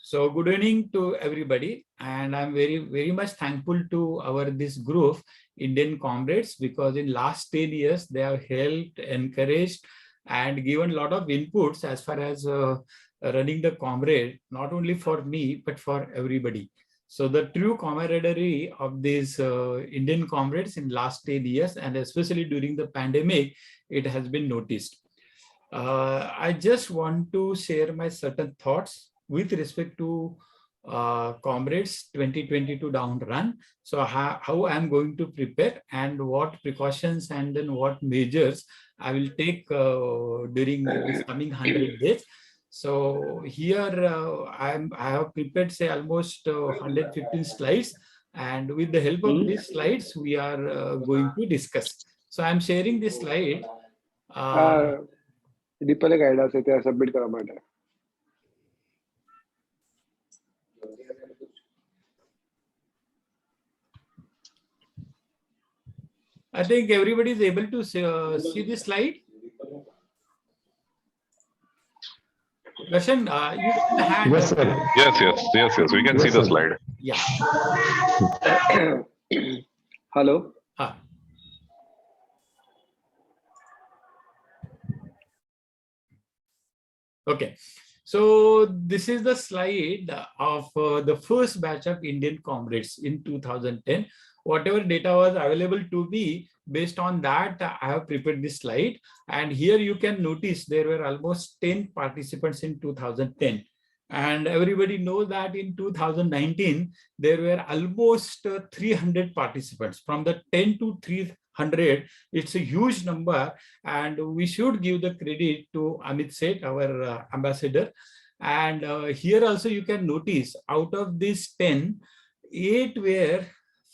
So good evening to everybody, and I'm very much thankful to this group, Indian Comrades, because in last 10 years they have helped, encouraged, and given a lot of inputs as far as running the Comrade, not only for me but for everybody. So the true camaraderie of these Indian Comrades in last 10 years, and especially during the pandemic, it has been noticed. I just want to share my certain thoughts with respect to Comrades 2022 down run. So how I'm going to prepare and what precautions and then what measures I will take during this coming 100 days. So here I have prepared say almost 115 slides, and with the help of these slides we are going to discuss. So I'm sharing this slide. Deepale guide se te submit kara mata. I think everybody is able to see this slide. Darshan, you can hand. Yes, sir. Yes. We can see the slide. Yeah. Hello. Okay. So this is the slide of the first batch of Indian Comrades in 2010. Whatever data was available to me, based on that, I have prepared this slide. And here you can notice there were almost 10 participants in 2010. And everybody knows that in 2019, there were almost 300 participants. From the 10 to 300, it's a huge number. And we should give the credit to Amit Seth, our ambassador. And here also you can notice out of these 10, 8 were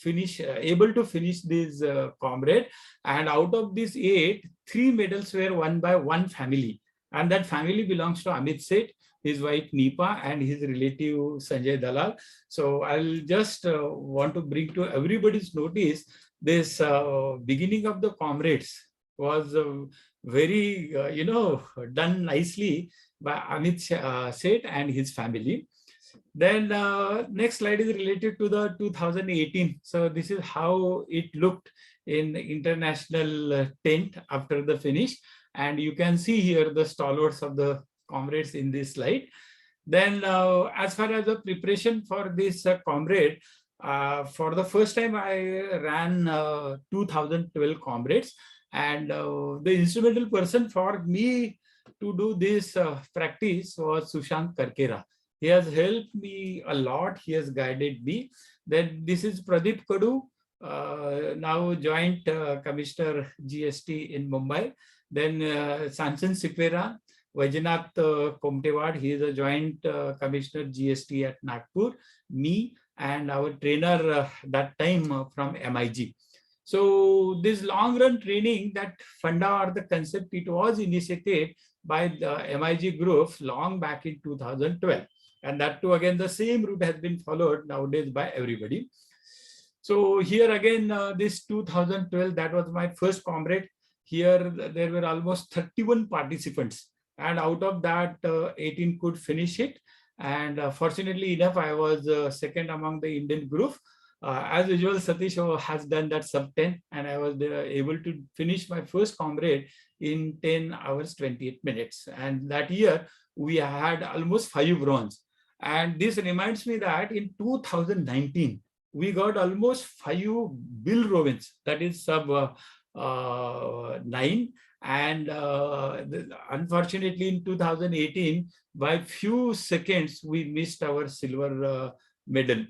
able to finish this Comrade, and out of these 8, 3 medals were won by one family, and that family belongs to Amit Seth, his wife Nipa, and his relative Sanjay Dalal. So I'll just want to bring to everybody's notice this beginning of the Comrades was very done nicely by Amit Seth and his family. Then next slide is related to the 2018. So this is how it looked in the international tent after the finish. And you can see here the stalwarts of the Comrades in this slide. Then as far as the preparation for this Comrade, for the first time I ran 2012 Comrades. And the instrumental person for me to do this practice was Sushant Karkera. He has helped me a lot. He has guided me. Then this is Pradeep Kadu, now Joint Commissioner GST in Mumbai. Then Sansan Sikwera, Vajanath Komtewad, he is a Joint Commissioner GST at Nagpur. Me and our trainer that time from MIG. So this long run training, that funda or the concept, it was initiated by the MIG group long back in 2012. And that too, again, the same route has been followed nowadays by everybody. So here again, this 2012, that was my first Comrade. Here there were almost 31 participants. And out of that, 18 could finish it. And fortunately enough, I was second among the Indian group. As usual, Satish has done that sub 10, and I was able to finish my first Comrade in 10 hours, 28 minutes. And that year, we had almost 5 bronze. And this reminds me that in 2019, we got almost 5 Bill Rovens, that is sub 9. And unfortunately, in 2018, by few seconds, we missed our silver medal.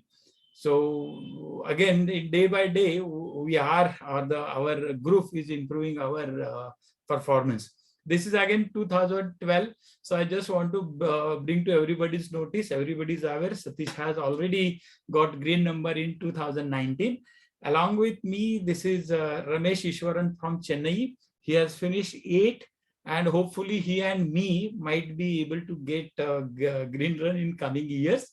So again, day by day, we are, our group is improving our performance. This is again 2012. So I just want to bring to everybody's notice. Everybody's aware. Satish has already got green number in 2019. Along with me, this is Ramesh Ishwaran from Chennai. He has finished 8, and hopefully he and me might be able to get green run in coming years.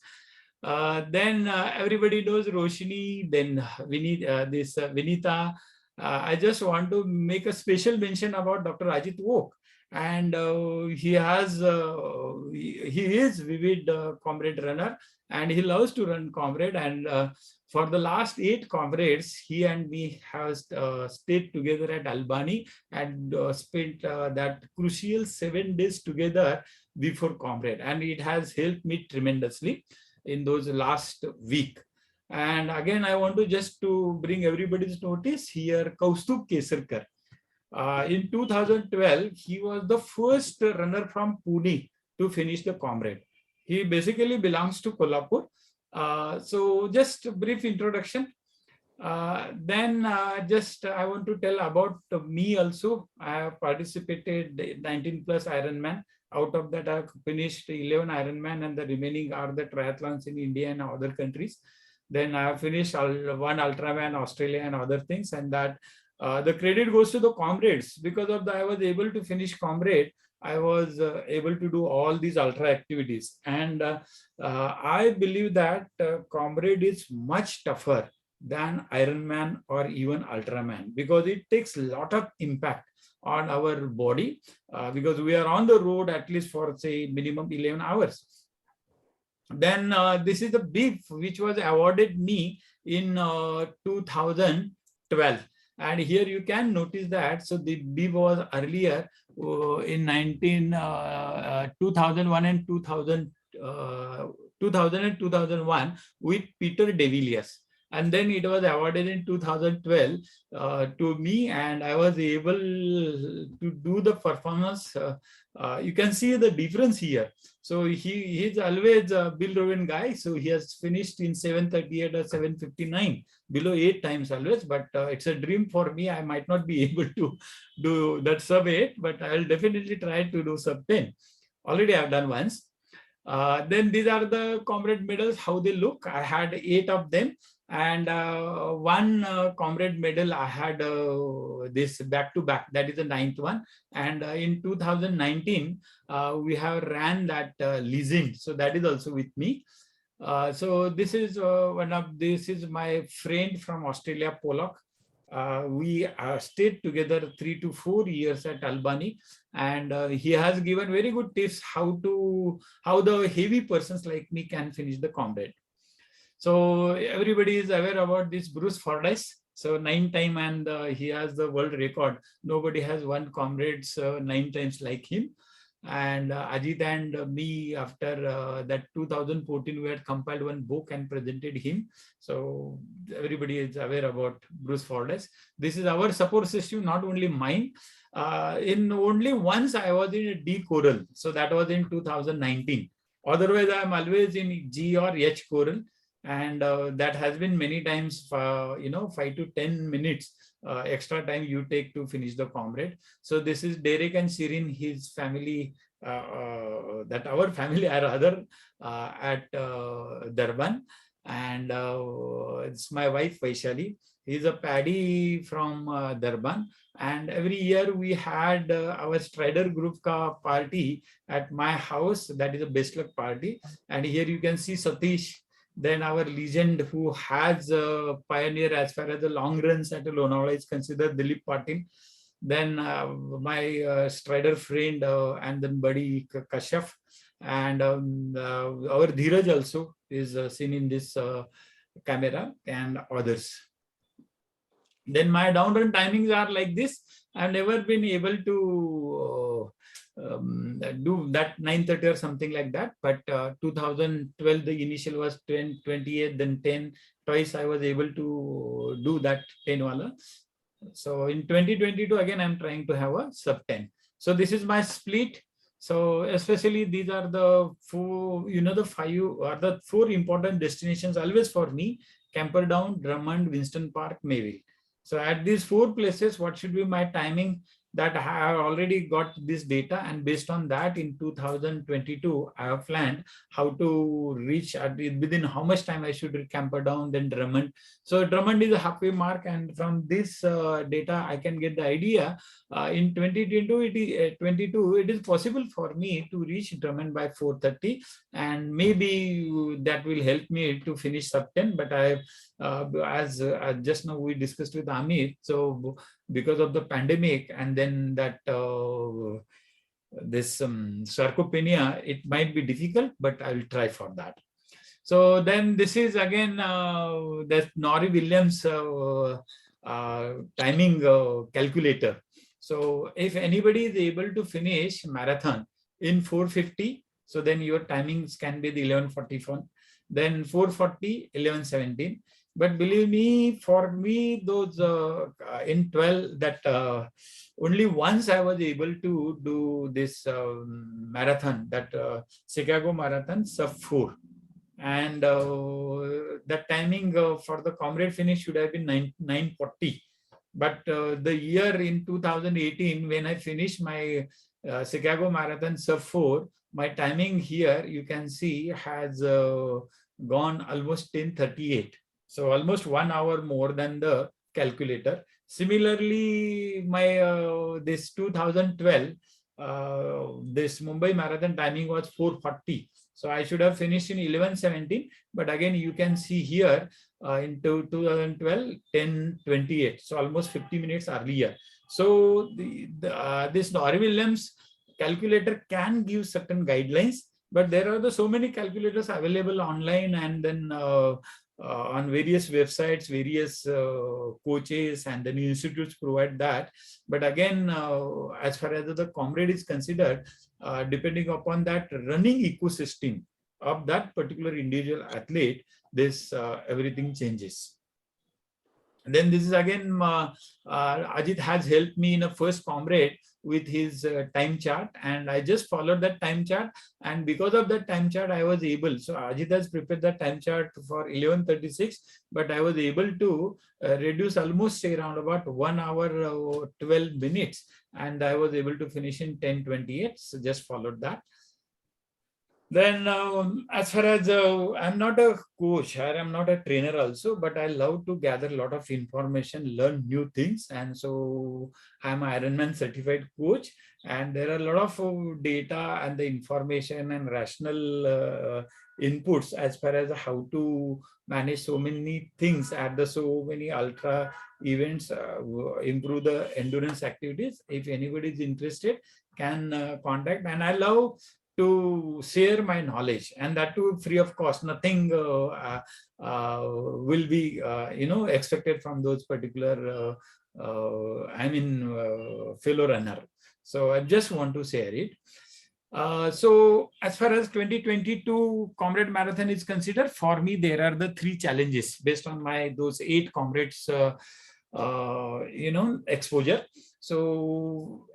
Then everybody knows Roshini, then we need Vinita. I just want to make a special mention about Dr. Ajit Oak. and he is vivid comrade runner, and he loves to run comrade. And for the last 8 comrades, he and me have stayed together at Albany and spent that crucial 7 days together before comrade, and it has helped me tremendously in those last week. And again, I want to just to bring everybody's notice here, Kaustubh Kesarkar. In 2012, he was the first runner from Pune to finish the comrade. He basically belongs to Kolhapur. So just a brief introduction. Then just I want to tell about me also. I have participated in 19 plus Ironman. Out of that, I have finished 11 Ironman, and the remaining are the triathlons in India and other countries. Then I have finished one Ultraman, Australia, and other things. And that the credit goes to the comrades. Because of that, I was able to finish comrade. I was able to do all these ultra activities. And I believe that comrade is much tougher than Ironman or even Ultraman, because it takes a lot of impact on our body, because we are on the road at least for say minimum 11 hours. Then this is the bib which was awarded me in 2012. And here you can notice that. So the bib was earlier in 2001 and 2000 and 2001 with Peter De Villiers. And then it was awarded in 2012 to me, and I was able to do the performance. You can see the difference here. So he's always a Bill Rowan guy. So he has finished in 7:38 or 7:59, below 8 times always. But it's a dream for me. I might not be able to do that sub 8, but I'll definitely try to do sub 10. Already I've done once. Then these are the comrade medals, how they look. I had 8 of them. And one comrade medal, I had this back-to-back, that is the 9th one. And in 2019, we have ran that legend. So that is also with me. So this is this is my friend from Australia, Pollock. We stayed together 3 to 4 years at Albany, and he has given very good tips how the heavy persons like me can finish the comrade. So everybody is aware about this Bruce Fordyce. So 9 times, and he has the world record. Nobody has won comrades 9 times like him. And Ajit and me, after that 2014, we had compiled one book and presented him. So everybody is aware about Bruce Fordyce. This is our support system, not only mine. In only once I was in a D choral. So that was in 2019. Otherwise, I am always in G or H choral. And that has been many times, 5 to 10 minutes extra time you take to finish the comrade. So this is Derek and Shirin, his family, that our family are other at Durban. And it's my wife Vaishali. He's a Paddy from Durban. And every year we had our Strider group ka party at my house. That is a best luck party. And here you can see Satish. Then our legend who has pioneer as far as the long runs at Lonavala is considered, Dilip Patil. Then my Strider friend and then buddy Kashyap. And our Dheeraj also is seen in this camera, and others. Then my down run timings are like this. I've never been able to do that 9:30 or something like that. But 2012, the initial was 10, 28, then 10. Twice I was able to do that 10 wala. So in 2022, again, I'm trying to have a sub 10. So this is my split. So especially these are the 4, the 5 or the 4 important destinations always for me: Camperdown, Drummond, Winston Park, Mayville. So at these 4 places, what should be my timing? That I have already got this data, and based on that, in 2022, I have planned how to reach within how much time I should Camperdown, then Drummond. So Drummond is a halfway mark, and from this data, I can get the idea. In 2022, it is possible for me to reach Drummond by 4:30, and maybe that will help me to finish sub 10. But as just now we discussed with Amir, so because of the pandemic and then that this sarcopenia, it might be difficult, but I will try for that. So then this is again that Nori Williams timing calculator. So if anybody is able to finish marathon in 4:50, so then your timings can be the 11:41, then 4:40, 11:17. But believe me, for me, those in 12, that only once I was able to do this marathon, that Chicago Marathon sub 4. And the timing for the comrade finish should have been 9:40. But the year in 2018, when I finished my Chicago Marathon sub 4, my timing here, you can see, has gone almost 10:38. So almost 1 hour more than the calculator. Similarly, my this 2012, this Mumbai Marathon timing was 4:40. So I should have finished in 11:17. But again, you can see here in 2012, 10:28. So almost 50 minutes earlier. So this Nori Williams calculator can give certain guidelines, but there are so many calculators available online, and then on various websites, various coaches and then institutes provide that. But again, as far as the comrade is considered, depending upon that running ecosystem of that particular individual athlete, this everything changes. And then this is again, Ajit has helped me in a first comrade with his time chart, and I just followed that time chart, and because of that time chart I was able, so Ajit has prepared that time chart for 11:36, but I was able to reduce almost say around about 1 hour 12 minutes, and I was able to finish in 10:28. So just followed that. Then as far as I'm not a coach, I'm not a trainer also, but I love to gather a lot of information, learn new things. And so I'm an Ironman certified coach, and there are a lot of data and the information and rational inputs as far as how to manage so many things at the so many ultra events, improve the endurance activities. If anybody is interested, can contact. And I love to share my knowledge, and that too free of cost. Nothing will be expected from those particular fellow runner. So I just want to share it. So as far as 2022 Comrade Marathon is considered, for me there are the 3 challenges based on my those 8 comrades exposure. So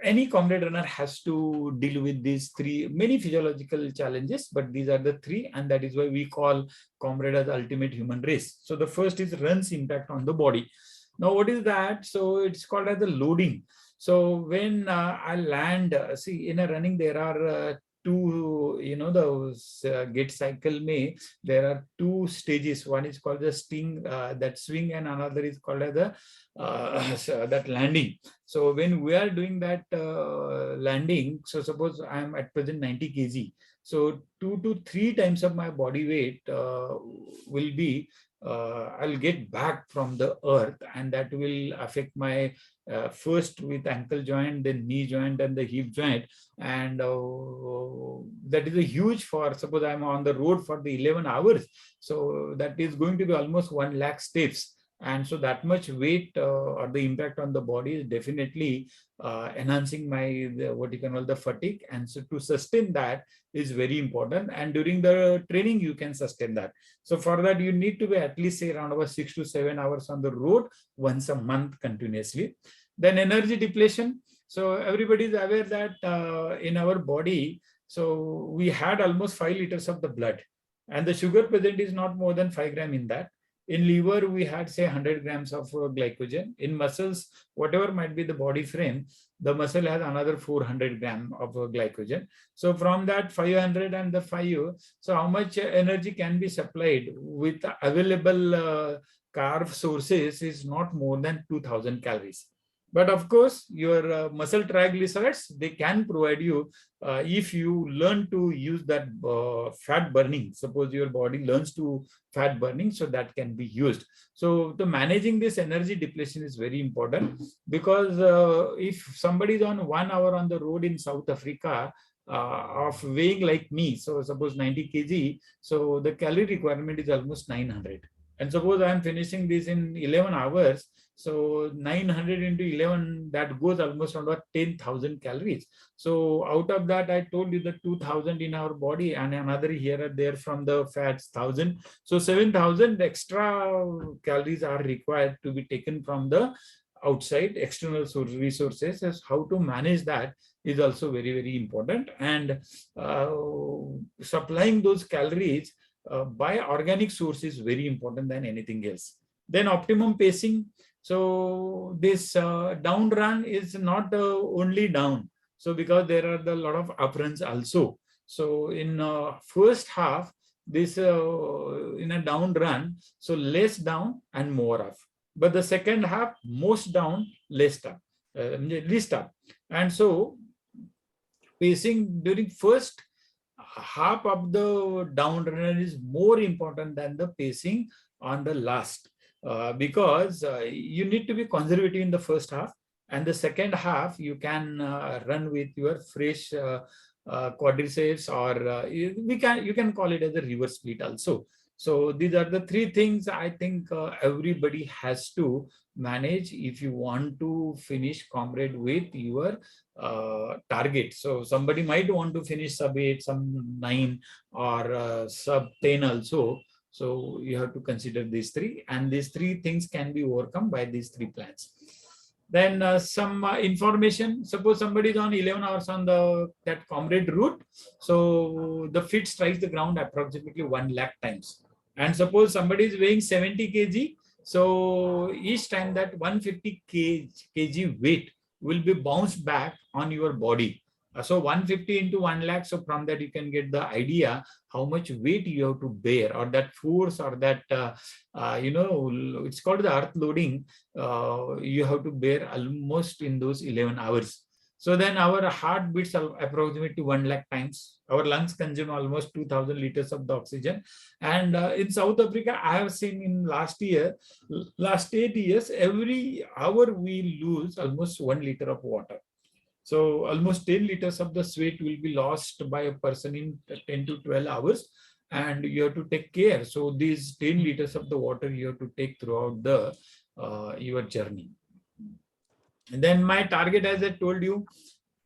any comrade runner has to deal with these 3 many physiological challenges, but these are the 3, and that is why we call comrade as ultimate human race. So the first is run's impact on the body. Now what is that? So it's called as the loading. So when I land, see, in a running there are 2, those gait cycle there are 2 stages. One is called the that swing, and another is called as the that landing. So when we are doing that landing, so suppose I am at present 90 kg, so 2 to 3 times of my body weight will be I'll get back from the earth, and that will affect my first with ankle joint, then knee joint, and the hip joint. And that is a huge, for suppose I'm on the road for the 11 hours, so that is going to be almost 1 lakh steps. And so that much weight or the impact on the body is definitely enhancing what you can call the fatigue. And so to sustain that is very important. And during the training, you can sustain that. So for that, you need to be at least say around about 6 to 7 hours on the road once a month continuously. Then energy depletion. So everybody is aware that in our body, so we had almost 5 liters of the blood, and the sugar present is not more than 5 grams in that. In liver, we had say 100 grams of glycogen. In muscles, whatever might be the body frame, the muscle has another 400 grams of glycogen. So from that 500 and the 5, so how much energy can be supplied with available carb sources is not more than 2000 calories. But of course, your muscle triglycerides, they can provide you if you learn to use that fat burning. Suppose your body learns to fat burning, so that can be used. So the managing this energy depletion is very important, because if somebody is on 1 hour on the road in South Africa, of weighing like me, so suppose 90 kg, so the calorie requirement is almost 900. And suppose I am finishing this in 11 hours, so 900 into 11, that goes almost around 10,000 calories. So out of that, I told you the 2,000 in our body, and another here and there from the fats 1,000. So 7,000 extra calories are required to be taken from the outside external resources. As how to manage that is also very, very important. And supplying those calories by organic source is very important than anything else. Then optimum pacing. So this down run is not only down. So because there are a lot of up runs also. So in first half, this in a down run, so less down and more up. But the second half, most down, least up, least up. And so pacing during first half of the down run is more important than the pacing on the last, because you need to be conservative in the first half, and the second half you can run with your fresh quadriceps, or you can call it as a reverse split also. So these are the three things I think everybody has to manage if you want to finish Comrade with your target. So somebody might want to finish sub 8, sub 9, or sub 10 also. So you have to consider these three, and these three things can be overcome by these three plans. Then some information. Suppose somebody is on 11 hours on that Comrade route. So the feet strikes the ground approximately 1 lakh times. And suppose somebody is weighing 70 kg. So each time that 150 kg weight will be bounced back on your body. So 150 into 1 lakh. So from that you can get the idea how much weight you have to bear, or that force, or that, it's called the earth loading. You have to bear almost in those 11 hours. So then our heart beats approximately 1 lakh times. Our lungs consume almost 2,000 liters of the oxygen. And in South Africa, I have seen in last 8 years, every hour we lose almost 1 liter of water. So almost 10 liters of the sweat will be lost by a person in 10 to 12 hours. And you have to take care. So these 10 liters of the water you have to take throughout the your journey. And then my target, as I told you,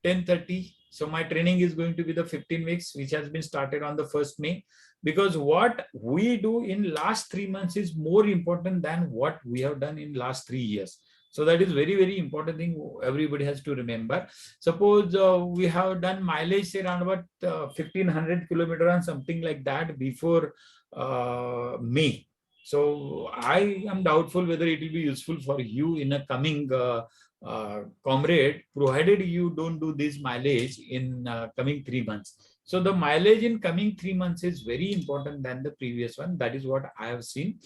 10:30. So my training is going to be the 15 weeks, which has been started on the 1st May. Because what we do in last 3 months is more important than what we have done in last 3 years. So that is very, very important thing everybody has to remember. Suppose we have done mileage say around about 1,500 kilometers and something like that before May. So I am doubtful whether it will be useful for you in a coming Comrade, provided you don't do this mileage in coming 3 months. So the mileage in coming 3 months is very important than the previous one. That is what I have seen.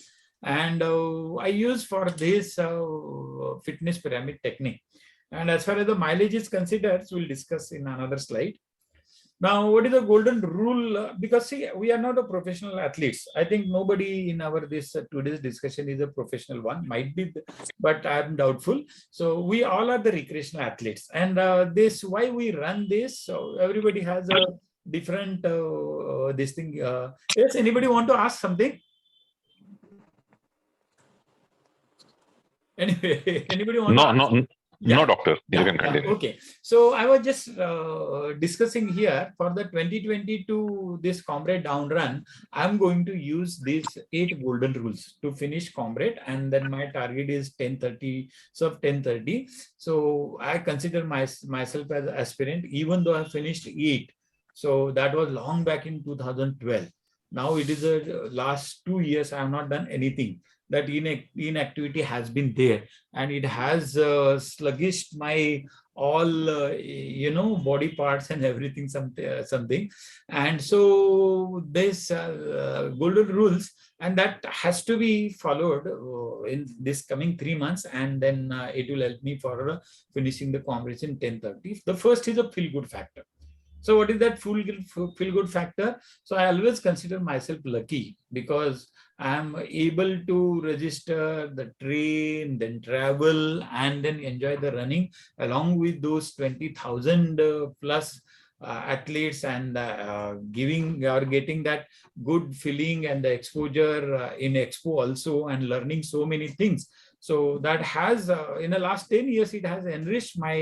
And I use for this fitness pyramid technique. And as far as the mileage is considered, we'll discuss in another slide. Now, what is the golden rule? Because see, we are not a professional athletes. I think nobody in our today's discussion is a professional one. Might be, but I'm doubtful. So we all are the recreational athletes, and this why we run this. So everybody has a different this thing. Yes, anybody want to ask something? Anyway, anybody want to ask? No, doctor. You can continue. Okay. So I was just discussing here for the 2022 this Comrade down run. I'm going to use these 8 golden rules to finish Comrade, and then my target is 10:30. So 10:30. So I consider myself as an aspirant, even though I finished 8. So that was long back in 2012. Now it is the last 2 years I have not done anything. That inactivity has been there, and it has sluggished my all body parts and everything, something. And so this golden rules, and that has to be followed in this coming 3 months, and then it will help me for finishing the Comrades in 10:30. The first is a feel good factor. So what is that feel good factor? So I always consider myself lucky because I'm able to register the train, then travel, and then enjoy the running along with those 20,000 plus athletes, and giving or getting that good feeling and the exposure in Expo also, and learning so many things. So that has in the last 10 years, it has enriched my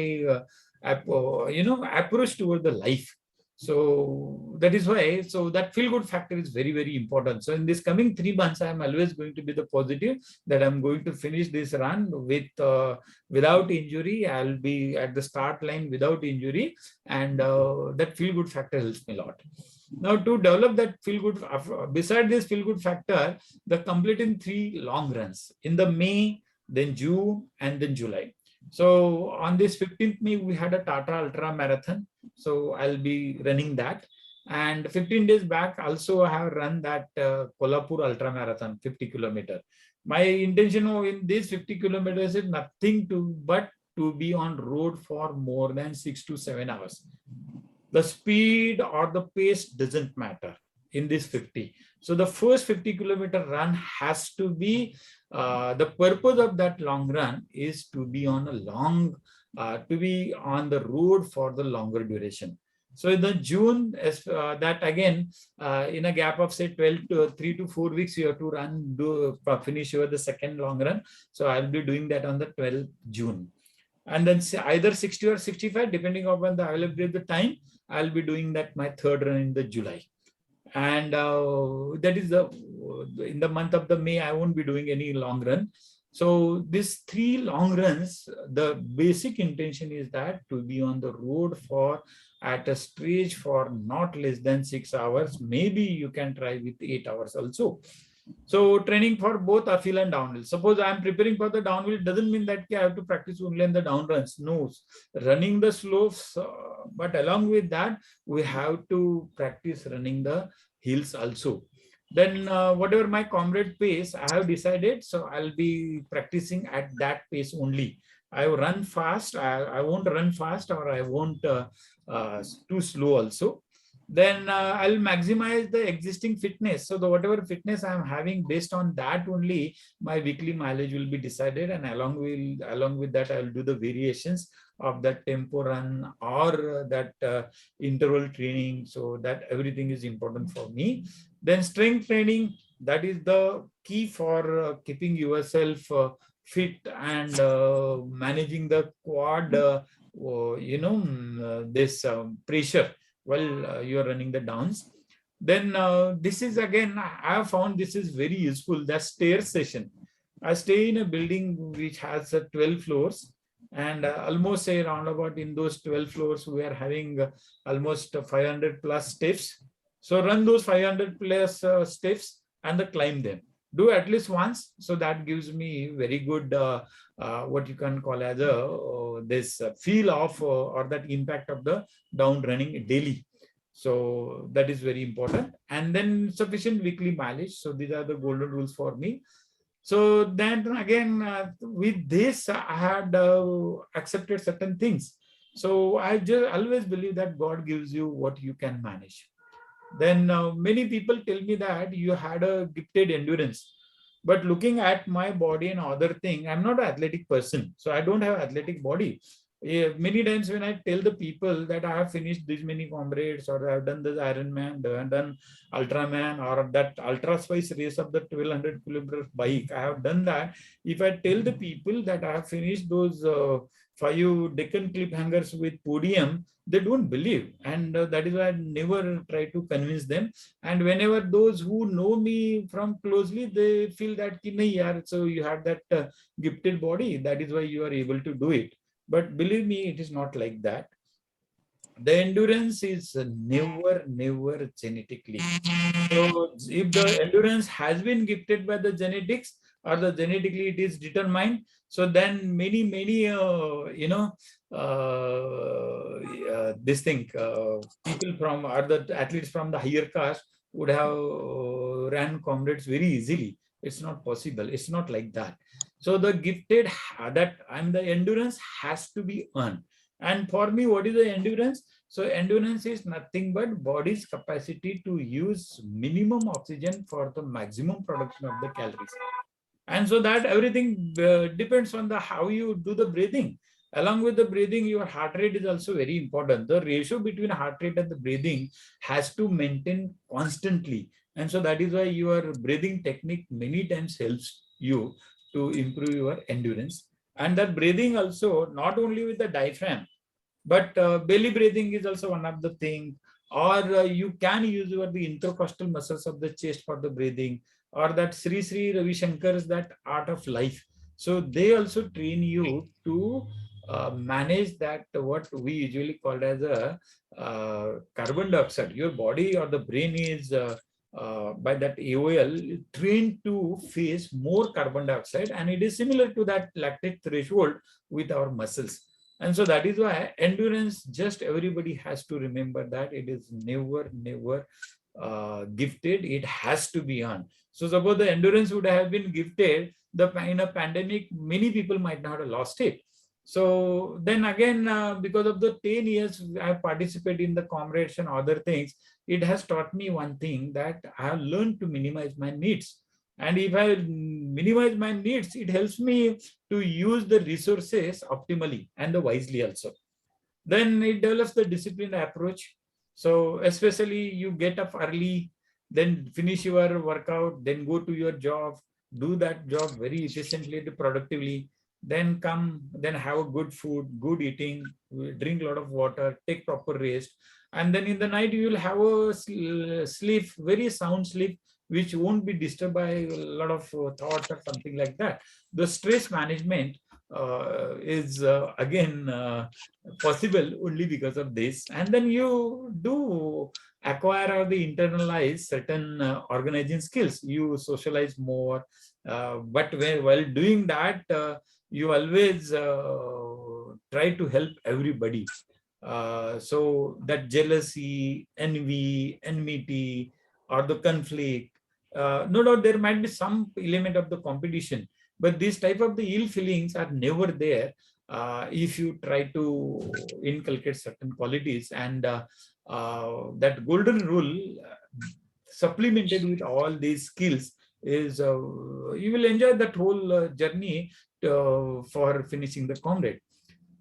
approach toward the life. So that is why, so that feel good factor is very, very important. So in this coming 3 months, I am always going to be the positive that I'm going to finish this run with without injury. I'll be at the start line without injury, and that feel good factor helps me a lot. Now, to develop that feel good, beside this feel good factor, the completing 3 long runs in the May, then June, and then July. So on this 15th May, we had a Tata Ultra Marathon. So I'll be running that. And 15 days back, also I have run that Kolhapur Ultra Marathon, 50 kilometer. My intention in these 50 kilometers is nothing but to be on road for more than 6 to 7 hours. The speed or the pace doesn't matter in this 50. So the first 50 kilometer run has to be, the purpose of that long run is to be on a long, to be on the road for the longer duration. So in the June, that again, in a gap of say 12 to 3 to 4 weeks, you have to finish your the second long run. So I'll be doing that on the 12th June. And then either 60 or 65, depending upon the availability of the time, I'll be doing that my third run in the July. And that is in the month of the May, I won't be doing any long run. So these 3 long runs, the basic intention is that to be on the road for at a stretch for not less than 6 hours. Maybe you can try with 8 hours also. So training for both uphill and downhill. Suppose I am preparing for the downhill, doesn't mean that I have to practice only in the down runs. No, running the slopes, but along with that, we have to practice running the hills also. Then whatever my comrade pace, I have decided, so I'll be practicing at that pace only. I will run fast. I won't run fast, or I won't too slow also. Then I'll maximize the existing fitness. So the whatever fitness I'm having, based on that only, my weekly mileage will be decided. And along with that, I'll do the variations of that tempo run or that interval training. So that everything is important for me. Then strength training, that is the key for keeping yourself fit and managing the quad, this pressure while you're running the downs. Then this is again, I have found this is very useful, the stair session. I stay in a building which has 12 floors, and almost say around about in those 12 floors, we are having almost 500 plus steps. So run those 500 plus steps and climb them. Do at least once. So that gives me very good, what you can call as this feel of or that impact of the down running daily. So that is very important. And then sufficient weekly mileage. So these are the golden rules for me. So then again, with this, I had accepted certain things. So I just always believe that God gives you what you can manage. Then many people tell me that you had a gifted endurance. But looking at my body and other thing, I'm not an athletic person. So I don't have athletic body. Many times when I tell the people that I have finished these many comrades, or I have done this Ironman, I have done Ultraman, or that Ultra Spice race of the 1200 kilometers bike, I have done that. If I tell the people that I have finished those 5 Deccan cliffhangers with podium, they don't believe. And that is why I never try to convince them. And whenever those who know me from closely, they feel that, so you have that gifted body, that is why you are able to do it. But believe me, it is not like that. The endurance is never genetically. So if the endurance has been gifted by the genetics, or the genetically it is determined. So then many this thing people from or the athletes from the higher caste would have ran Comrades very easily. It's not possible. It's not like that. So the gifted the endurance has to be earned. And for me, what is the endurance? So endurance is nothing but body's capacity to use minimum oxygen for the maximum production of the calories. And so that everything depends on the how you do the breathing. Along with the breathing, your heart rate is also very important. The ratio between heart rate and the breathing has to maintain constantly. And so that is why your breathing technique many times helps you to improve your endurance. And that breathing also, not only with the diaphragm, but belly breathing is also one of the things. Or you can use the intercostal muscles of the chest for the breathing, or that Sri Ravi Shankar's that art of life. So they also train you to manage that what we usually call as a carbon dioxide. Your body or the brain is by that AOL trained to face more carbon dioxide, and it is similar to that lactate threshold with our muscles. And so that is why endurance, just everybody has to remember that it is never gifted. It has to be earned. So suppose the endurance would have been gifted, in a pandemic, many people might not have lost it. So then again, because of the 10 years I have participated in the Comrades and other things, it has taught me one thing, that I have learned to minimize my needs. And if I minimize my needs, it helps me to use the resources optimally and wisely also. Then it develops the disciplined approach. So especially you get up early, then finish your workout, then go to your job, do that job very efficiently, productively, then come, then have a good food, good eating, drink a lot of water, take proper rest. And then in the night, you will have a sleep, very sound sleep, which won't be disturbed by a lot of thoughts or something like that. The stress management is again possible only because of this. And then you do acquire or the internalize certain organizing skills. You socialize more, but while doing that, you always try to help everybody. So that jealousy, envy, enmity, or the conflict, no doubt there might be some element of the competition, but these type of the ill feelings are never there if you try to inculcate certain qualities. And that golden rule supplemented with all these skills is you will enjoy that whole journey for finishing the Comrade.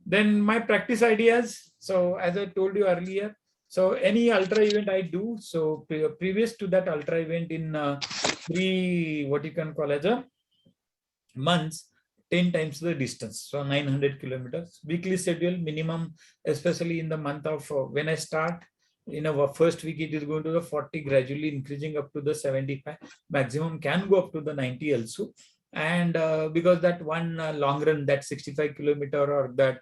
Then my practice ideas. So as I told you earlier, so any ultra event I do, so previous to that ultra event in what you can call as a months, 10 times the distance, so 900 kilometers. Weekly schedule minimum, especially in the month of when I start. In our first week, it is going to the 40, gradually increasing up to the 75. Maximum can go up to the 90 also. And because that one long run, that 65 kilometer or that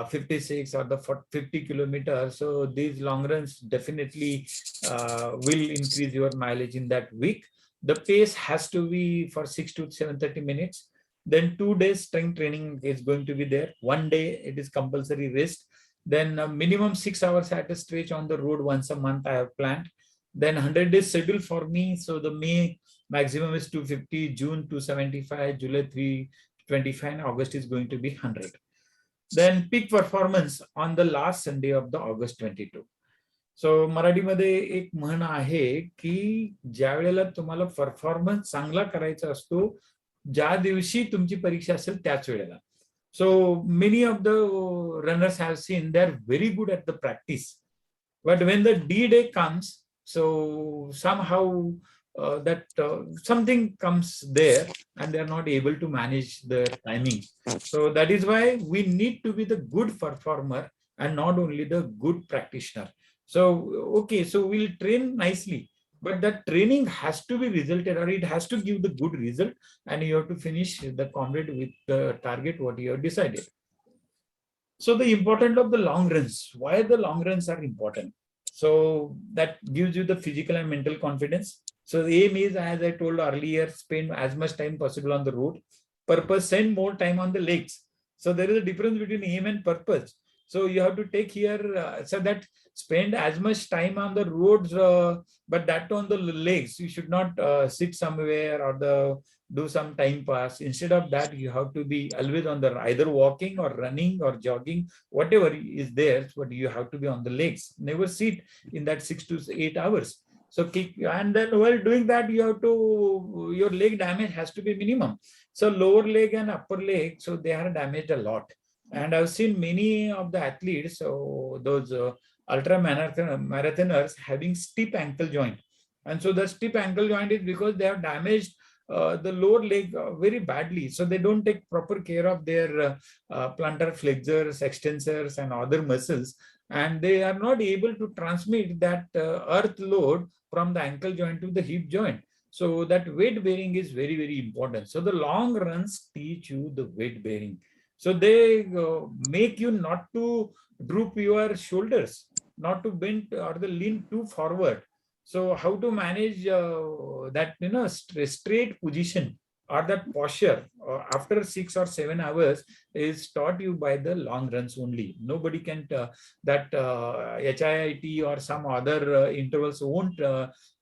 56 or the 50 kilometers, so these long runs definitely will increase your mileage in that week. The pace has to be for 6 to 7:30 minutes. Then 2 days strength training is going to be there. 1 day it is compulsory rest. Then minimum 6 hours at a stretch on the road once a month I have planned. Then 100 days schedule for me. So the May maximum is 250, June 275, July 325, and August is going to be 100. Then peak performance on the last Sunday of the August 22. सो मराठीमध्ये एक म्हण आहे की ज्या वेळेला तुम्हाला performance चांगला करायचा असतो, ज्या दिवशी तुमची परीक्षा असेल त्याच वेळेला. So many of the runners have seen they are very good at the practice, but when the D day comes, so somehow that something comes there and they are not able to manage the timing. So that is why we need to be the good performer and not only the good practitioner. So, okay, so we'll train nicely, but that training has to be resulted, or it has to give the good result, and you have to finish the Comrade with the target what you have decided. So the importance of the long runs, why the long runs are important. So that gives you the physical and mental confidence. So the aim is, as I told earlier, spend as much time possible on the road. Purpose, spend more time on the legs. So there is a difference between aim and purpose. So you have to take here, so that spend as much time on the roads, but that on the legs. You should not sit somewhere or do some time pass. Instead of that, you have to be always on the either walking or running or jogging, whatever is there, but you have to be on the legs. Never sit in that 6 to 8 hours. So kick, and then while doing that, you have to, your leg damage has to be minimum. So lower leg and upper leg, so they are damaged a lot. And I've seen many of the athletes, so those ultra marathoners having stiff ankle joint. And so the stiff ankle joint is because they have damaged the lower leg very badly. So they don't take proper care of their plantar flexors, extensors, and other muscles. And they are not able to transmit that earth load from the ankle joint to the hip joint. So that weight bearing is very, very important. So the long runs teach you the weight bearing. So they make you not to droop your shoulders, not to bend or the lean too forward. So how to manage that, straight position or that posture after 6 or 7 hours is taught you by the long runs only. Nobody can, that HIIT or some other intervals won't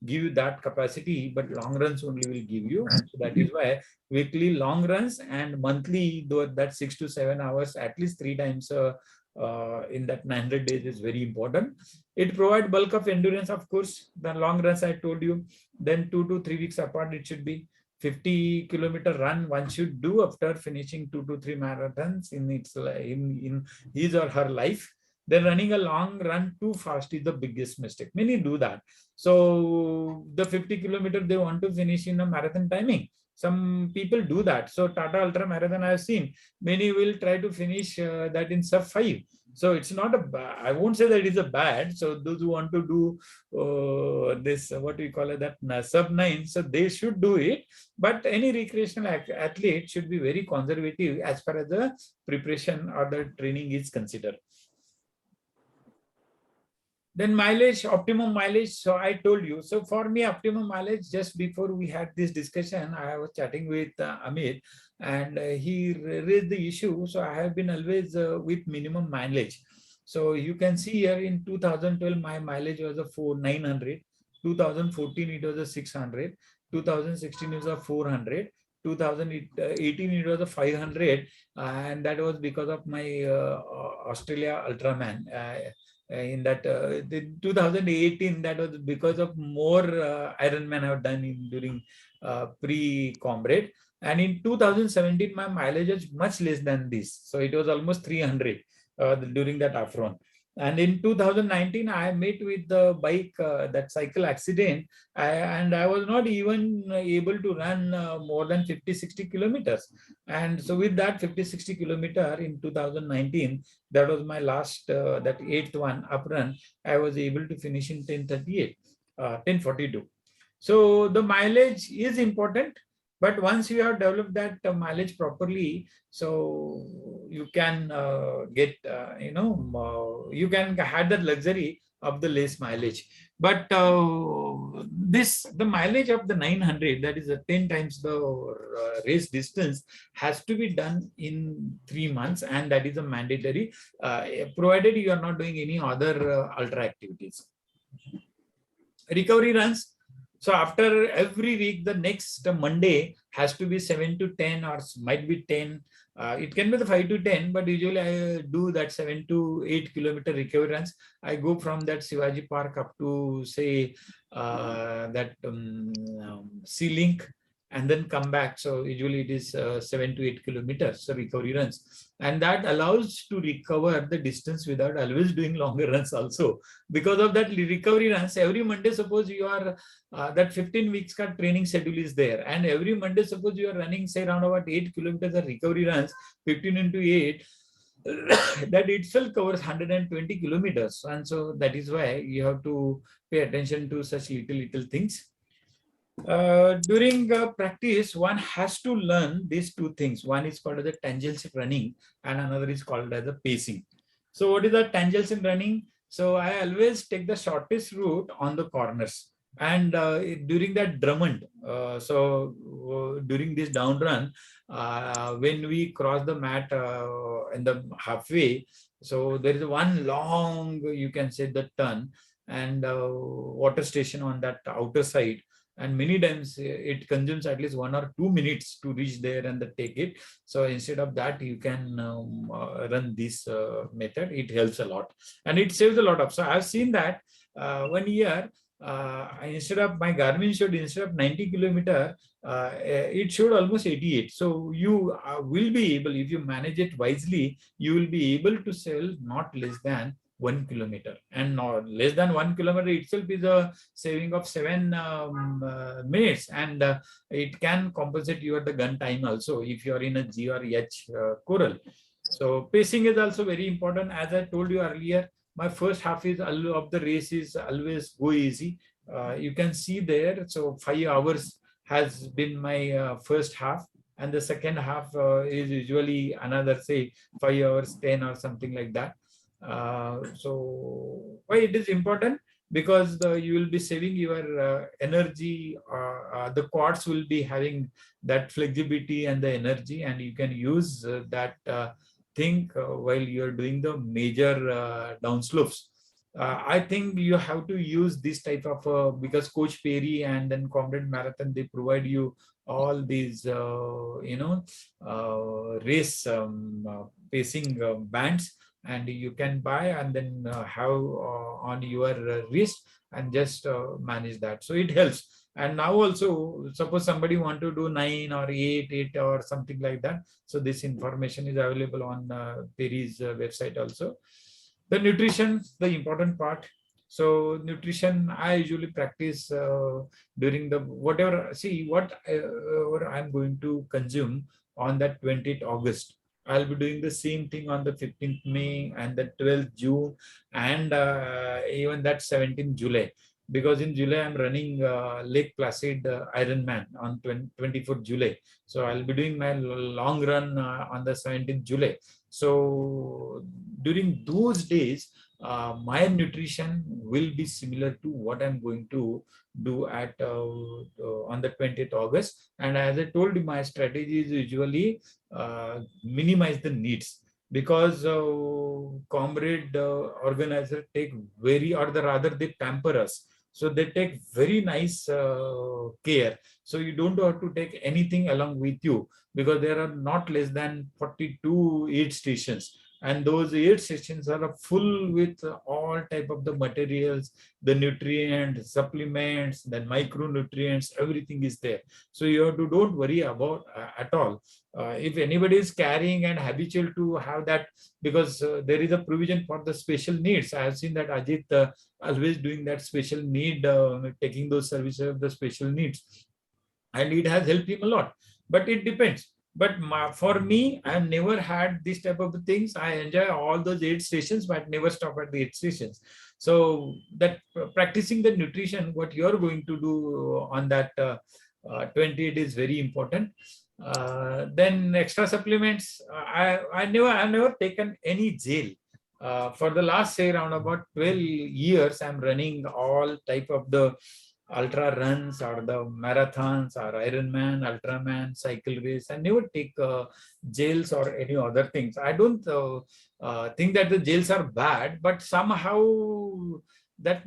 give you that capacity, but long runs only will give you. And so that is why weekly long runs and monthly, though that 6 to 7 hours, at least 3 times in that 900 days is very important. It provides bulk of endurance, of course. The long runs I told you, then 2 to 3 weeks apart, it should be 50-kilometer run one should do after finishing 2 to 3 marathons in his or her life. Then running a long run too fast is the biggest mistake. Many do that. So the 50-kilometer they want to finish in a marathon timing. Some people do that. So Tata Ultra Marathon I have seen, many will try to finish that in sub 5. So it's not I won't say that it is a bad. So those who want to do this, what we call it, that sub 9, so they should do it. But any recreational athlete should be very conservative as far as the preparation or the training is considered. Then mileage, optimum mileage. So I told you. So for me, optimum mileage, just before we had this discussion, I was chatting with Amit, and he raised the issue. So I have been always with minimum mileage. So you can see here in 2012, my mileage was a 900. 2014, it was a 600. 2016 it was a 400. 2018 it was a 500, and that was because of my Australia Ultraman. In that the 2018, that was because of more Ironman I have done during pre-Comrade. And in 2017, my mileage was much less than this. So it was almost 300 during that Afron. And in 2019, I met with the bike, that cycle accident, and I was not even able to run more than 50-60 kilometers. And so with that 50-60 kilometer in 2019, that was my last, that 8th one up run, I was able to finish in 10:38, 10:42. So the mileage is important. But once you have developed that mileage properly, so you can get, you can have that luxury of the less mileage. But the mileage of the 900, that is 10 times the race distance, has to be done in 3 months, and that is a mandatory, provided you are not doing any other ultra activities. Recovery runs. So after every week, the next Monday has to be 7 to 10, or might be 10. It can be the 5 to 10, but usually I do that 7 to 8 kilometer recovery runs. I go from that Shivaji Park up to, say, that Sea Link, and then come back. So usually it is 7 to 8 kilometers, so recovery runs. And that allows to recover the distance without always doing longer runs also. Because of that recovery runs, every Monday, suppose you are, that 15 weeks training schedule is there. And every Monday, suppose you are running, say, around about 8 kilometers of recovery runs, 15 into 8, that itself covers 120 kilometers. And so that is why you have to pay attention to such little things. During practice, one has to learn these two things. One is called as the tangential running, and another is called as the pacing. So what is the tangential running? So I always take the shortest route on the corners. And during that Drummond, during this down run, when we cross the mat in the halfway, so there is one long, you can say, the turn and water station on that outer side. And many times it consumes at least 1 or 2 minutes to reach there and take it. So instead of that, you can run this method. It helps a lot and it saves a lot of. So I've seen that 1 year. Instead of my Garmin showed instead of 90 kilometer, it showed almost 88. So you will be able, if you manage it wisely, you will be able to sell not less than 1 kilometer, and not less than 1 kilometer itself is a saving of 7 minutes, and it can compensate your the gun time also if you are in a G or H coral. So pacing is also very important. As I told you earlier, my first half is of the race is always go easy. You can see there. So 5 hours has been my first half, and the second half is usually another say 5 hours 10 or something like that. So why it is important? Because you will be saving your energy. The quads will be having that flexibility and the energy, and you can use that thing while you're doing the major downslopes. I think you have to use this type of because Coach Perry and then Comrade Marathon, they provide you all these race pacing bands, and you can buy and then have on your wrist and just manage that. So it helps. And now also, suppose somebody want to do 9 or 8 or something like that. So this information is available on Perry's website also. The nutrition, the important part. So nutrition, I usually practice during the whatever. See what I'm going to consume on that 20th August. I'll be doing the same thing on the 15th May and the 12th June and even that 17th July. Because in July, I'm running Lake Placid Ironman on 24th July. So I'll be doing my long run on the 17th July. So during those days, my nutrition will be similar to what I'm going to do at on the 20th August. And as I told you, my strategy is usually minimize the needs, because comrade organizer take very, or the rather they pamper us. So they take very nice care. So you don't have to take anything along with you, because there are not less than 42 aid stations, and those aid stations are full with all type of the materials, the nutrients, supplements, then micronutrients, everything is there. So you have to don't worry about at all. If anybody is carrying and habitual to have that, because there is a provision for the special needs. I have seen that Ajit always doing that special need, taking those services of the special needs, and it has helped him a lot. But it depends. But for me, I have never had this type of things. I enjoy all those aid stations, but never stop at the aid stations. So that practicing the nutrition, what you're going to do on that 28 is very important. Then extra supplements. I've never taken any gel. For the last say around about 12 years, I'm running all type of the ultra runs or the marathons or Ironman, Ultraman, cycle race. I never take gels or any other things. I don't think that the gels are bad, but somehow that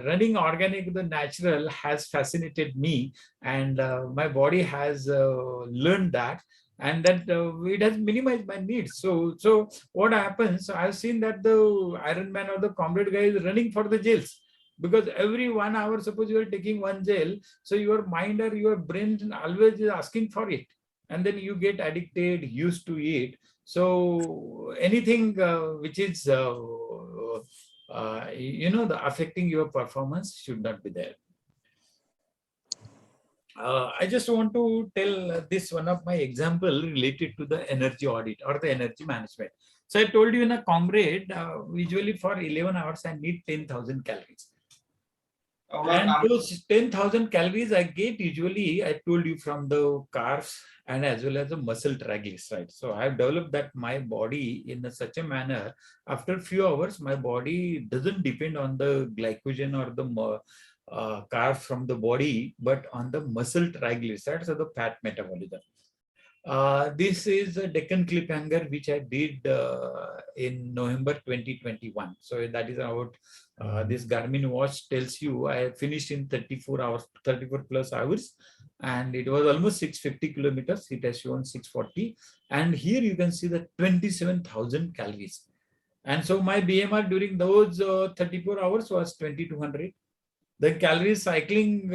running organic, the natural has fascinated me, and my body has learned that, and that it has minimized my needs. So what happens? I've seen that the Ironman or the Comrade guy is running for the gels, because every 1 hour, suppose you are taking one gel, so your mind or your brain always is asking for it, and then you get addicted, used to it. So anything which is the affecting your performance should not be there. I just want to tell this one of my example related to the energy audit or the energy management. So I told you in a Comrade, usually for 11 hours, I need 10,000 calories. And those 10,000 calories I get usually, I told you, from the carbs and as well as the muscle triglycerides. So I've developed that my body in such a manner, after a few hours, my body doesn't depend on the glycogen or the carbs from the body, but on the muscle triglycerides or the fat metabolism. This is a Deccan Cliffhanger, which I did in November 2021. So that is about this Garmin watch tells you I have finished in 34 hours, 34 plus hours, and it was almost 650 kilometers. It has shown 640. And here you can see the 27,000 calories. And so my BMR during those 34 hours was 2200. The calories cycling,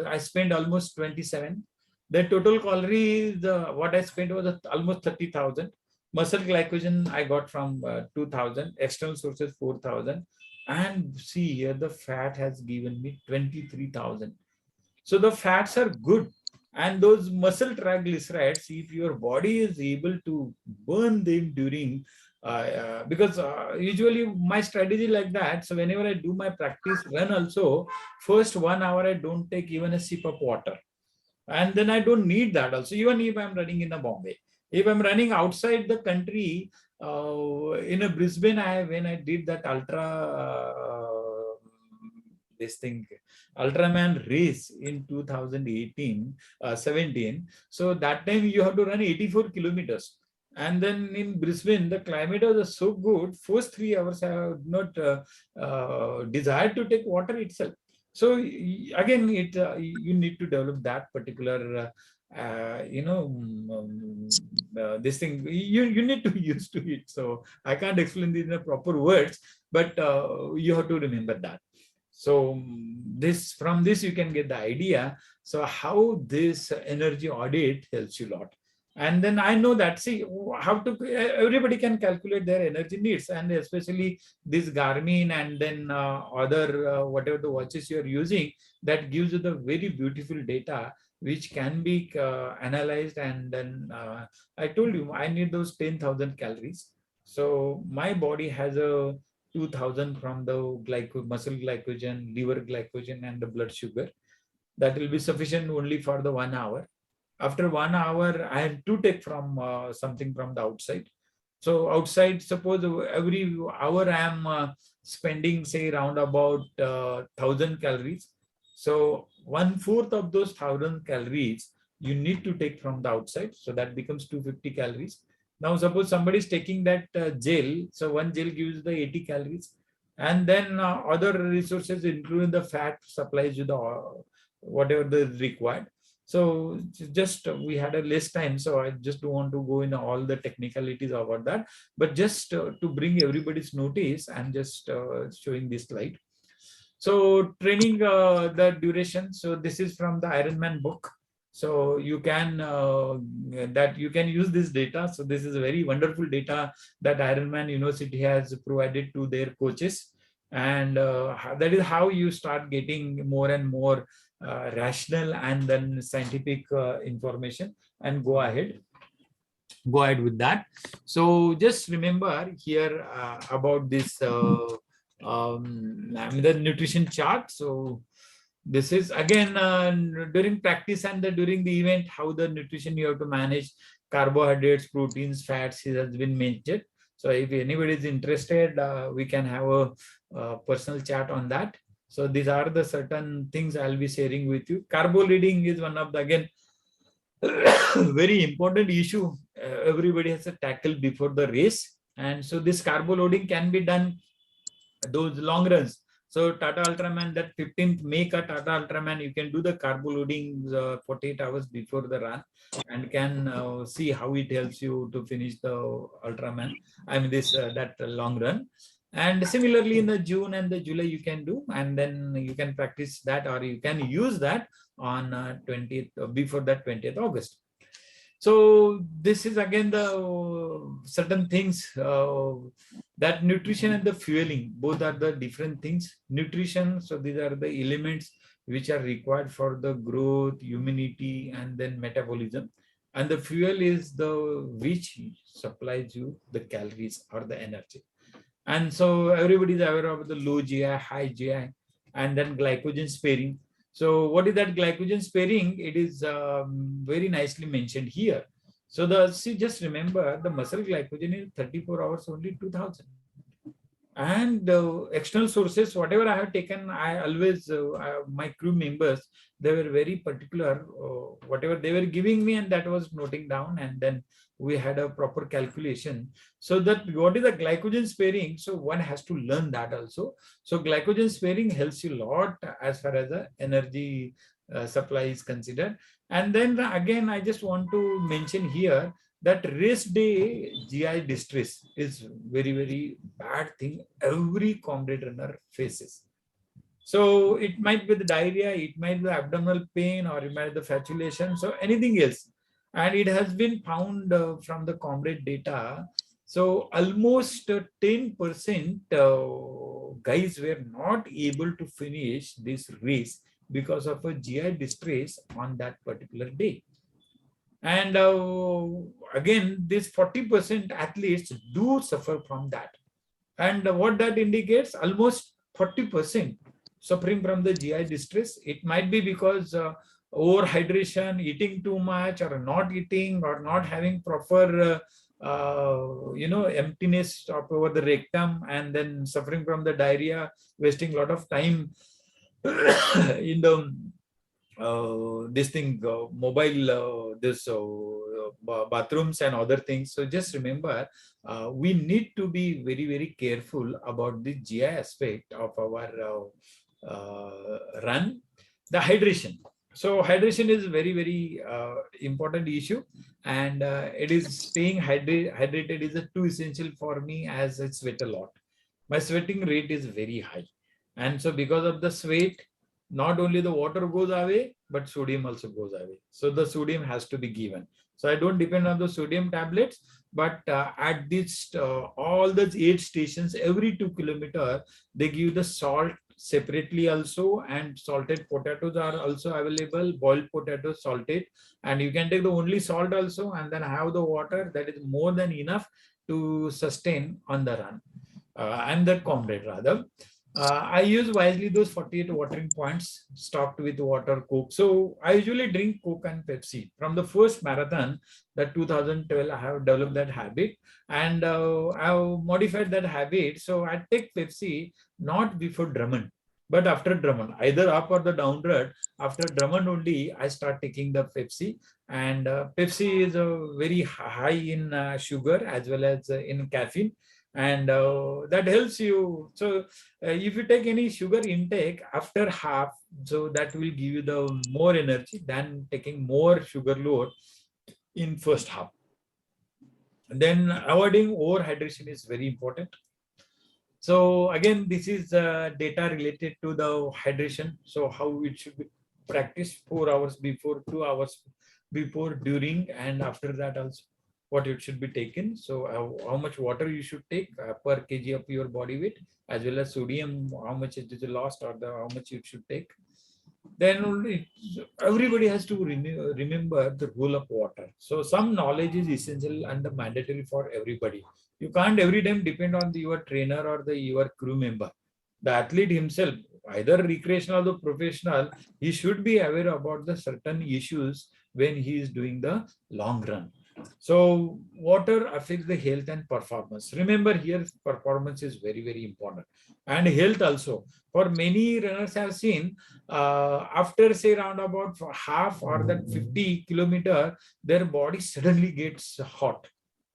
I spent almost 27. The total calories, what I spent was almost 30,000. Muscle glycogen I got from 2,000, external sources 4,000. And see here, the fat has given me 23,000. So the fats are good. And those muscle triglycerides, if your body is able to burn them during, because usually my strategy like that. So whenever I do my practice run also, first 1 hour, I don't take even a sip of water. And then I don't need that also, even if I'm running in a Bombay. If I'm running outside the country, in a Brisbane, when I did that Ultraman race in 2018, 17. So that time you have to run 84 kilometers. And then in Brisbane, the climate was so good. First 3 hours, I have not desired to take water itself. So again, you need to develop that particular, this thing. You need to be used to it. So I can't explain this in the proper words, but you have to remember that. So from this you can get the idea. So how this energy audit helps you a lot. And then I know that, see, everybody can calculate their energy needs, and especially this Garmin and then other whatever the watches you're using, that gives you the very beautiful data which can be analyzed. And then I told you I need those 10,000 calories. So my body has a 2,000 from the muscle glycogen, liver glycogen, and the blood sugar. That will be sufficient only for the 1 hour. After 1 hour, I have to take from something from the outside. So outside, suppose every hour I am spending, say, around about 1,000 calories. So 1/4 of those 1,000 calories you need to take from the outside. So that becomes 250 calories. Now, suppose somebody is taking that gel. So one gel gives the 80 calories. And then other resources, including the fat, supplies you the whatever is required. So just we had a less time, so I just don't want to go in all the technicalities about that, but just to bring everybody's notice and just showing this slide. So training the duration. So this is from the Ironman book. So you can use this data. So this is a very wonderful data that Ironman University has provided to their coaches, and that is how you start getting more and more rational and then scientific information, and go ahead with that. So just remember here about this the nutrition chart. So this is again during practice and during the event, how the nutrition you have to manage. Carbohydrates, proteins, fats has been mentioned. So if anybody is interested, we can have a personal chat on that. So these are the certain things I'll be sharing with you. Carbo loading is one of the, again, very important issue everybody has to tackle before the race. And so this carbo loading can be done those long runs. So Tata Ultraman, that 15th make a Tata Ultraman, you can do the carbo loading 48 hours before the run, and can see how it helps you to finish the Ultraman. I mean this that long run. And similarly in the June and the July you can do, and then you can practice that, or you can use that on 20th before that 20th August. So this is again the certain things that nutrition and the fueling, both are the different things. Nutrition, so these are the elements which are required for the growth, immunity, and then metabolism. And the fuel is the which supplies you the calories or the energy. And so everybody is aware of the low GI, high GI, and then glycogen sparing. So what is that glycogen sparing? It is very nicely mentioned here. So just remember the muscle glycogen is 34 hours only 2000. And external sources, whatever I have taken, I always, my crew members, they were very particular, whatever they were giving me, and that was noting down, and then we had a proper calculation. So that what is the glycogen sparing? So one has to learn that also. So glycogen sparing helps you a lot as far as the energy supply is considered. And then again, I just want to mention here that rest day GI distress is very, very bad thing every comrade runner faces. So it might be the diarrhea, it might be the abdominal pain, or it might be the flatulation, so anything else. And it has been found from the comrade data. So almost 10% guys were not able to finish this race because of a GI distress on that particular day. And again, this 40% athletes do suffer from that. And what that indicates, almost 40% suffering from the GI distress. It might be because overhydration, eating too much, or not eating, or not having proper, emptiness of over the rectum, and then suffering from the diarrhea, wasting a lot of time in the this thing, mobile, this bathrooms and other things. So just remember, we need to be very, very careful about the GI aspect of our run. The hydration. So hydration is very, very important issue, and it is staying hydrated is too essential for me, as I sweat a lot. My sweating rate is very high, and so because of the sweat, not only the water goes away, but sodium also goes away. So the sodium has to be given. So I don't depend on the sodium tablets, but at this, all the 8 stations, every 2 kilometers, they give the salt separately also, and salted potatoes are also available, boiled potatoes salted, and you can take the only salt also, and then have the water. That is more than enough to sustain on the run. And the comrade rather. I use wisely those 48 watering points stocked with water, Coke. So I usually drink Coke and Pepsi. From the first marathon, that 2012, I have developed that habit, and I have modified that habit. So I take Pepsi not before Drummond, but after Drummond, either up or the down road. After Drummond only, I start taking the Pepsi. And Pepsi is very high in sugar as well as in caffeine, and that helps you. So if you take any sugar intake after half, so that will give you the more energy than taking more sugar load in first half. Then avoiding overhydration is very important. So again, this is data related to the hydration. So how it should be practiced 4 hours before, 2 hours before, during, and after that also what it should be taken. So how much water you should take per kg of your body weight, as well as sodium, how much it is lost, or how much you should take. Then only everybody has to remember the rule of water. So some knowledge is essential and mandatory for everybody. You can't every time depend on your trainer or your crew member. The athlete himself, either recreational or professional, he should be aware about the certain issues when he is doing the long run. So water affects the health and performance. Remember here, performance is very, very important, and health also. For many runners I have seen, after say around about half or that 50 kilometer, their body suddenly gets hot.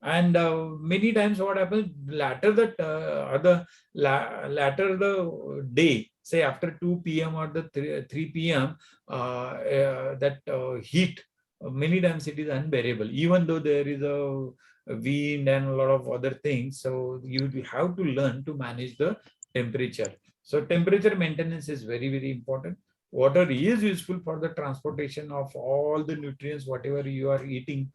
And many times what happens, later the day, say after 2 p.m. or the 3 p.m., that heat, many times it is unbearable, even though there is a wind and a lot of other things. So you have to learn to manage the temperature. So temperature maintenance is very, very important. Water is useful for the transportation of all the nutrients, whatever you are eating.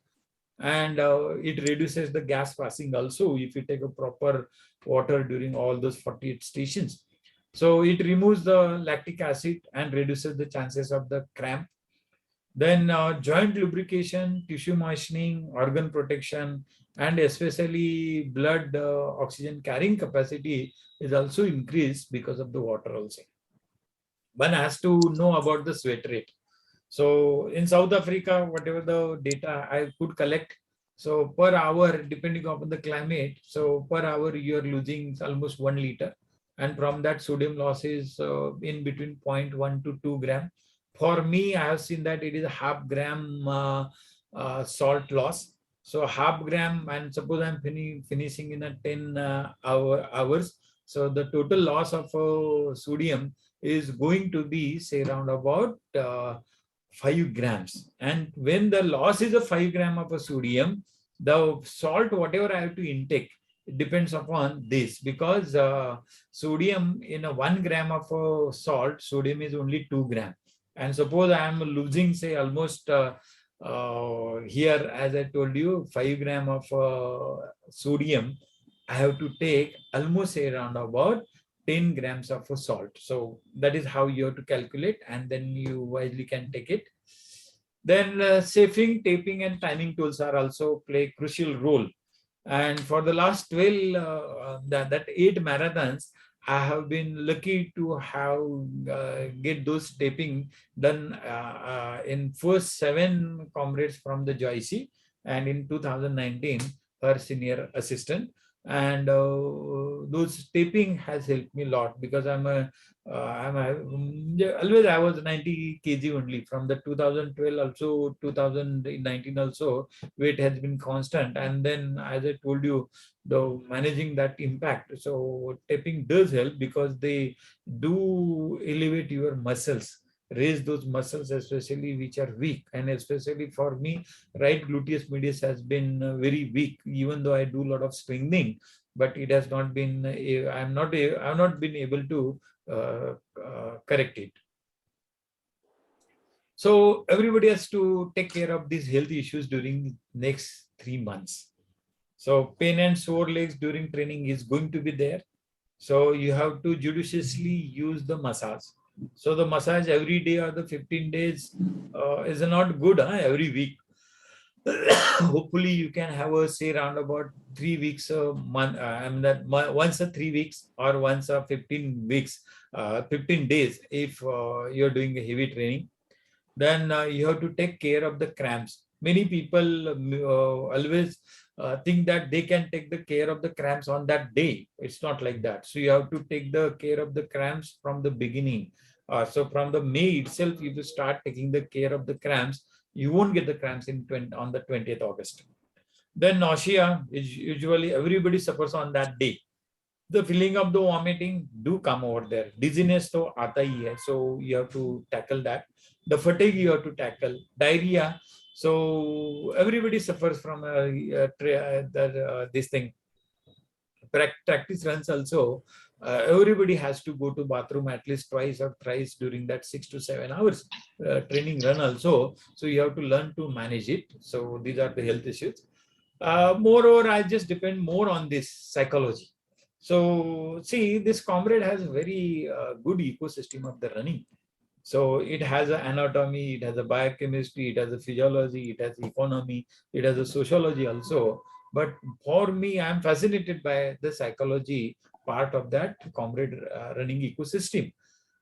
And it reduces the gas passing also if you take a proper water during all those 48 stations. So it removes the lactic acid and reduces the chances of the cramp. Then joint lubrication, tissue moistening, organ protection, and especially blood oxygen carrying capacity is also increased because of the water also. One has to know about the sweat rate. So in South Africa, whatever the data I could collect, So per hour, depending upon the climate, so per hour you are losing almost 1 liter. And from that sodium loss is in between 0.1 to 2 gram. For me, I have seen that it is a half gram salt loss. So half gram, and suppose I'm finishing in a 10 hours. So the total loss of sodium is going to be say around about 5 grams. And when the loss is a 5 gram of a sodium, the salt, whatever I have to intake, it depends upon this, because sodium in a 1 gram of salt, sodium is only 2 gram. And suppose I am losing say almost here, as I told you, 5 gram of sodium, I have to take almost around about 10 grams of salt. So that is how you have to calculate, and then you wisely can take it. Then chafing, taping, and timing tools are also play a crucial role. And for the last 12, that 8 marathons, I have been lucky to have get those taping done in first 7 comrades from the Joycey, and in 2019 her senior assistant. And those taping has helped me a lot, because always I was 90 kg only from the 2012 also 2019 also. Weight has been constant, and then as I told you, the managing that impact. So taping does help, because they do elevate your muscles, raise those muscles, especially which are weak. And especially for me, right gluteus medius has been very weak, even though I do a lot of strengthening, but it has not been I've not been able to correct it. So everybody has to take care of these health issues during next 3 months. So pain and sore legs during training is going to be there. So you have to judiciously use the massage. So the massage every day or the 15 days is not good, every week. Hopefully you can have a say around about 3 weeks a month. Once a 3 weeks or once a 15 weeks, 15 days if you're doing a heavy training. Then you have to take care of the cramps. Many people always think that they can take the care of the cramps on that day. It's not like that. So you have to take the care of the cramps from the beginning. So from the May itself, if you start taking the care of the cramps, you won't get the cramps on the 20th August. Then nausea is usually everybody suffers on that day. The feeling of the vomiting do come over there. Dizziness to aata hi hai, so you have to tackle that. The fatigue you have to tackle. Diarrhea, so everybody suffers from this thing. Practice runs also. Everybody has to go to bathroom at least twice or thrice during that 6 to 7 hours training run also. So you have to learn to manage it. So these are the health issues. Moreover, I just depend more on this psychology. So see, this comrade has a very good ecosystem of the running. So it has an anatomy, it has a biochemistry, it has a physiology, it has economy, it has a sociology also. But for me, I'm fascinated by the psychology part of that comrade running ecosystem.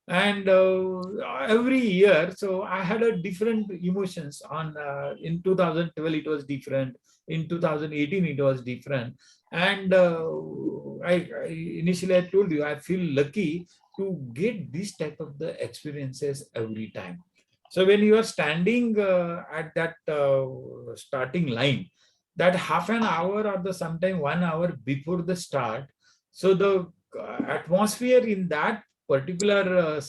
And every year, so I had a different emotions on in 2012 it was different, in 2018 it was different. And initially I told you, I feel lucky to get this type of the experiences every time. So when you are standing at that starting line, that half an hour or the sometime 1 hour before the start, so the atmosphere in that particular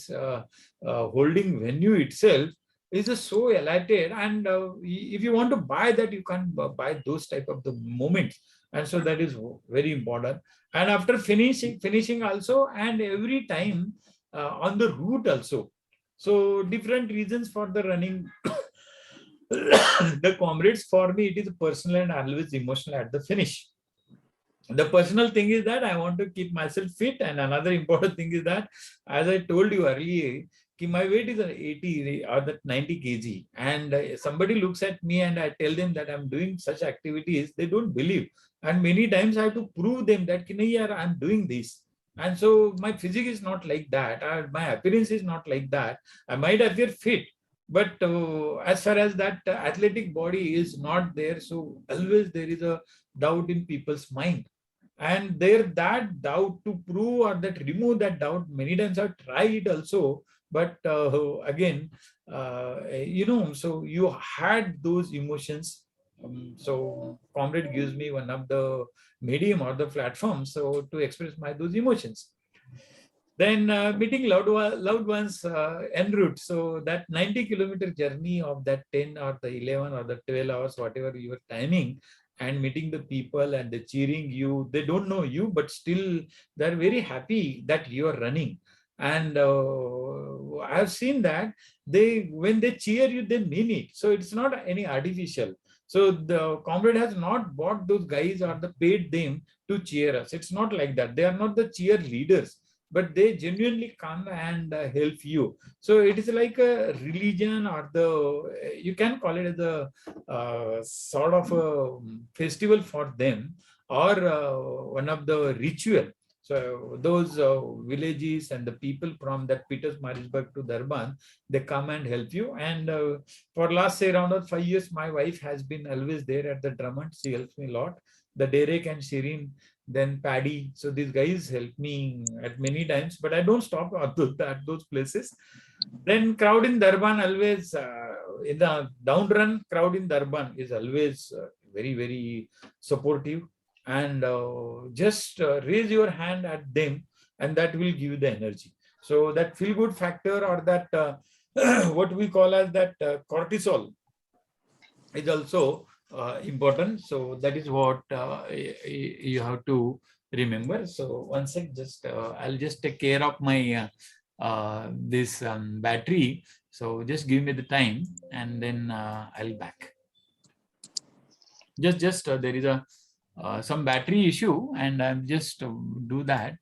holding venue itself is so elated. And if you want to buy that, you can buy those type of the moments. And so that is very important. And after finishing also, and every time on the route also. So different reasons for the running. The comrades, for me, it is personal and always emotional at the finish. The personal thing is that I want to keep myself fit, and another important thing is that, as I told you earlier, my weight is 80 or that 90 kg, and somebody looks at me and I tell them that I'm doing such activities, they don't believe. And many times I have to prove them that I'm doing this. And so my physique is not like that, my appearance is not like that. I might appear fit, But as far as that athletic body is not there, so always there is a doubt in people's mind. And there that doubt to prove or that remove that doubt, many times I've tried also, but again, so you had those emotions. So Comrade gives me one of the medium or the platform so to express my those emotions. Then meeting loved ones en route. So that 90-kilometer journey of that 10 or the 11 or the 12 hours, whatever your timing, and meeting the people and the cheering you, they don't know you, but still they're very happy that you are running. And I've seen that when they cheer you, they mean it. So it's not any artificial. So the Comrade has not bought those guys or the paid them to cheer us. It's not like that. They are not the cheerleaders, but they genuinely come and help you. So it is like a religion, or you can call it as a sort of a festival for them, or one of the ritual. So those villages and the people from that Peters Marisburg to Durban, they come and help you. And for last say around 5 years, my wife has been always there at the Drummond. She helps me a lot. The Derek and Shirin, then Paddy. So these guys help me at many times, but I don't stop at those places. Then crowd in Durban always, in the down run, crowd in Durban is always very, very supportive. And just raise your hand at them, and that will give you the energy. So that feel good factor, or that what we call as that cortisol, is also important. So that is what you have to remember. So one sec, just I'll just take care of my this battery. So just give me the time, and then I'll back. Just there is a some battery issue, and I'm just do that.